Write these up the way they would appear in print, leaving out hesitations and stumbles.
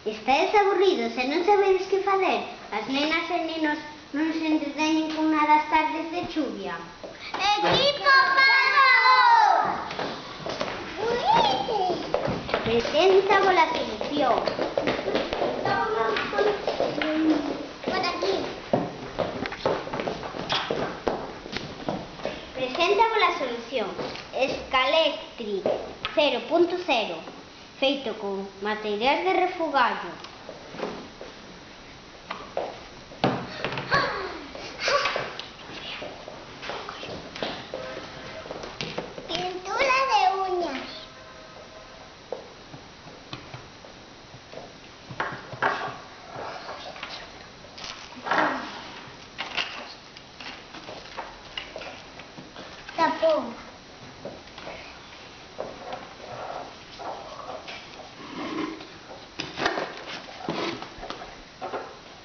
Estáis aburridos e non sabedes que facer? As nenas e nenos non se entreteñen con nada as tardes de chuvia. ¡Equipo Pado! Preséntavos a solución. Por aquí. Preséntavos a solución. Escalectric 0.0, feito con material de refugallo. Pintura de uñas. Tapón.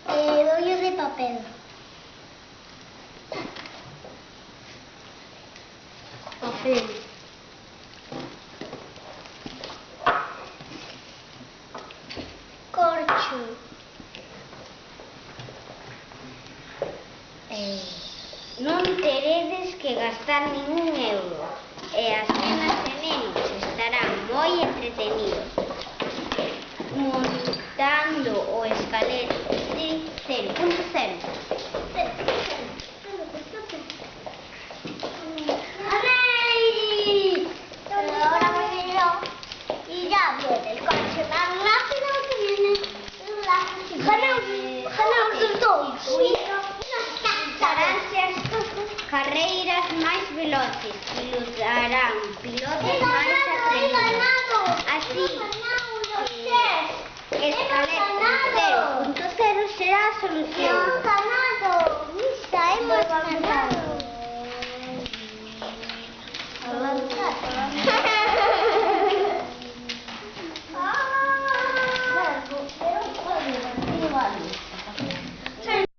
Rollo de papel. Papel. Corcho. Non teredes que gastar ningún euro e as nenas e nenos estarán moi entretenidos montando o Escalectric 0.0. Ahora voy yo y ya viene el coche tan rápido que viene ganamos os dois. Faránse as carreiras máis veloces e lutarán pilotos máis atrevidos. Así que Escalectric 0.0 será a solución. Hemos ganado. Misa, hemos ganado.